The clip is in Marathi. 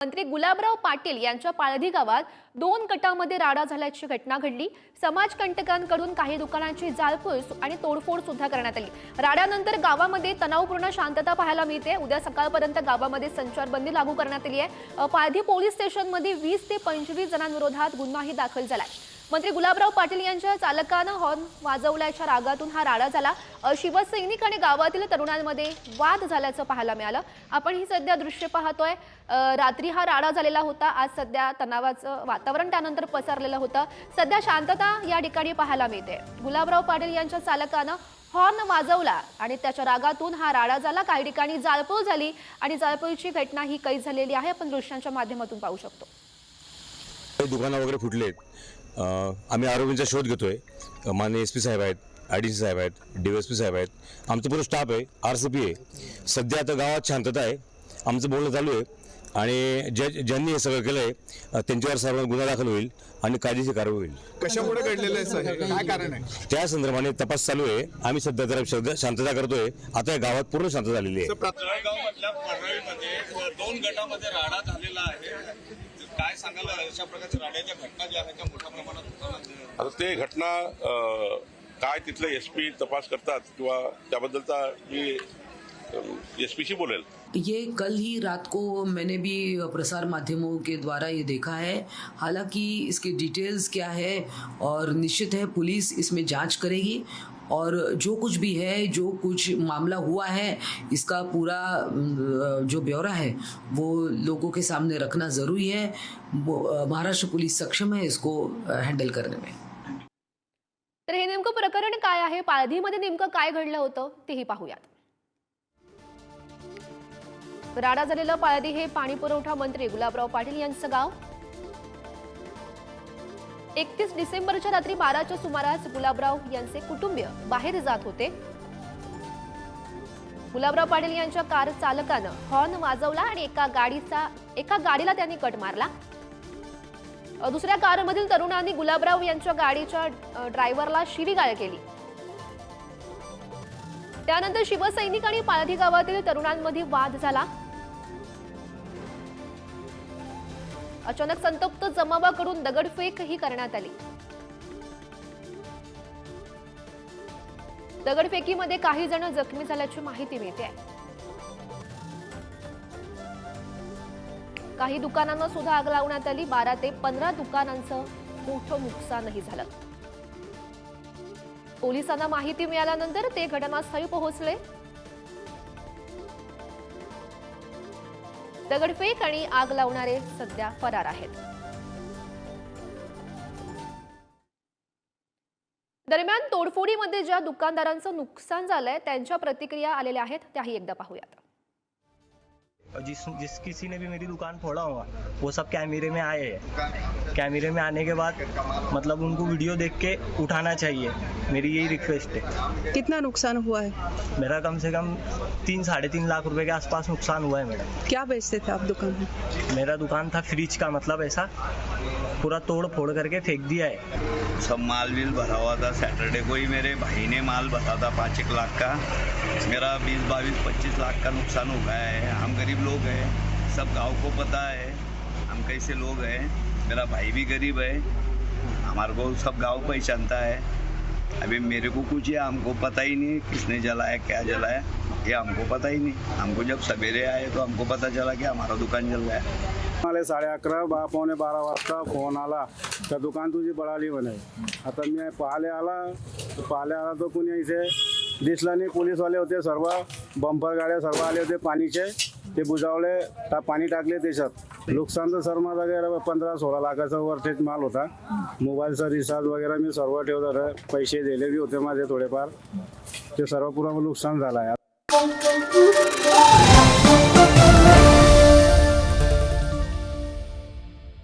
मंत्री गुलाबराव पाटील यांच्या पाळधी गावात 2 गटांमध्ये राडा झाल्याची घटना घडली। समाजकंटकांकडून काही दुकानांची जाळपोळ आणि तोडफोड सुद्धा करण्यात आली। राड्यानंतर गावामध्ये तणावपूर्ण शांतता पाहायला मिळते। उद्या सकाळपर्यंत गावामध्ये संचारबंदी लागू करण्यात आली आहे। पाळधी पोलीस स्टेशनमध्ये 20 ते 25 जणांविरोधात गुन्हाही दाखल झालाय। मंत्री गुलाबराव पाटील यांच्या चालकानं हॉर्न वाजवल्याच्या रागातून हा राडा झाला। शिवसैनिक आणि गावातील तरुणांमध्ये वाद झाल्याचं पाहायला मिळालं। आपण ही सध्या दृश्य पाहतोय। रात्री हा राडा झालेला होता। आज सध्या तणावाचं वातावरण त्यानंतर पसरलेलं होतं। सध्या शांतता या ठिकाणी पाहायला मिळते। गुलाबराव पाटील यांच्या चालकानं हॉर्न वाजवला आणि त्याच्या रागातून हा राडा झाला। काही ठिकाणी जाळपोळ झाली आणि जाळपोळीची घटना ही कैद झालेली आहे। आपण दृश्यांच्या माध्यमातून पाहू शकतो। दुकानं वगैरे फुटलेत। आम्ही आरोपींचा शोध घेतोय। माननीय एसपी साहेब आहेत, आयडीसी साहेब आहेत, डीएसपी साहेब आहेत, आमचं पूर्ण स्टाफ आहे, आरसीपी आहे। सध्या आता गावात शांतता आहे। आमचं बोलणं चालू आहे आणि ज्यांनी हे सगळं केलंय त्यांच्यावर सर्व गुन्हा दाखल होईल आणि कायदेशीर कारवाई होईल। कशामुळे घडलेलं आहे सर, काय कारण आहे त्या संदर्भाने तपास चालू आहे। आम्ही सध्या जरा शांतता करतोय। आता या गावात पूर्ण शांतता झालेली आहे। गावामधल्या परळीमध्ये 2 गटामध्ये राडा झालेला आहे। काय सांगाल अशा प्रकारच्या राड्याच्या घटना ज्या आहेत त्या मोठ्या प्रमाणात? आता ते घटना काय तिथले एसपी तपास करतात किंवा त्याबद्दलचा मी एसपीशी बोलेल। ये कल ही रात को मैंने भी प्रसार माध्यमों के द्वारा ये देखा है। हालांकि इसके डिटेल्स क्या है और निश्चित है पुलिस इसमें जांच करेगी और जो कुछ भी है, जो कुछ मामला हुआ है, इसका पूरा जो ब्यौरा है वो लोगों के सामने रखना ज़रूरी है। महाराष्ट्र पुलिस सक्षम है इसको हैंडल करने में। तर हे नेमकं प्रकरण काय आहे, पाळधीमध्ये नेमकं काय घडलं होतं तेही पाहूयात। राडा झालेलं पाळधी हे पाणी पुरवठा मंत्री गुलाबराव पाटील यांचं गाव। 31 डिसेंबरच्या रात्री 12च्या सुमारास गुलाबराव यांचे कुटुंबीय बाहेर जात होते। गुलाबराव पाटील यांच्या कार चालकानं हॉर्न वाजवला आणि एका गाडीला त्यांनी कट मारला। दुसऱ्या कारमधील तरुणांनी गुलाबराव यांच्या गाडीच्या ड्रायव्हरला शिवीगाळ केली। त्यानंतर शिवसैनिक आणि पाळधी गावातील तरुणांमध्ये वाद झाला। अचानक संतप्त जमावाकडून दगडफेक ही करण्यात आली। दगडफेकीमध्ये काही जण जखमी झाल्याची माहिती मिळते। काही दुकानांना सुद्धा आग लावण्यात आली। 12 ते 15 दुकानांचं मोठं नुकसानही झालं। पोलिसांना माहिती मिळाल्यानंतर ते घटनास्थळी पोहोचले। दगडफेक आणि आग लावणारे सध्या फरार आहेत। दरम्यान तोडफोडीमध्ये ज्या दुकानदारांचं नुकसान झालंय त्यांच्या प्रतिक्रिया आलेल्या आहेत, त्याही एकदा पाहूयात। जिस किसी ने भी मेरी दुकान फोड़ा होगा वो सब कैमरे में आए हैं। कैमरे में आने के बाद मतलब उनको वीडियो देख के उठाना चाहिए, मेरी यही रिक्वेस्ट है। कितना नुकसान हुआ है? मेरा कम से कम 3-3.5 लाख रुपए के आसपास नुकसान हुआ है मैडम। क्या बेचते थे आप दुकान में? मेरा दुकान था फ्रिज का, मतलब ऐसा पूरा तोड़ फोड़ करके फेंक दिया है। सब माल बिल भरा हुआ था। सैटरडे को ही मेरे भाई ने माल भरा था 5-1 लाख का। मेरा 20-22-25 लाख का नुकसान हो गया है। हम गरीब लोग हैं, सब गांव को पता है हम कैसे लोग हैं। मेरा भाई भी गरीब है, हमारे को सब गांव पहचानता है। अभी मेरे को कुछ है हमको पता ही नहीं किसने जलाया, क्या जलाया, ये हमको पता ही नहीं। हमको जब सवेरे आए तो हमको पता चला कि हमारा दुकान जल गया। मला 11:30 पौने 12 वाजता फोन आला तर दुकान तुझी बळाली म्हणे। आता मी पाहायला आला तो कुणी इथे दिसला नाही। पोलीसवाले होते, सर्व बंपर गाड्या सर्व आले होते पाणीचे, ते बुजावले, पाणी टाकले त्याच्यात। नुकसान तर सर माझा 15-16 लाखाचा वरटेज माल होता। मोबाईलचा रिचार्ज वगैरे मी सर्व ठेवत होते, पैसे दिले बी होते माझे थोडेफार, ते सर्व पूर्ण नुकसान झालं आहे।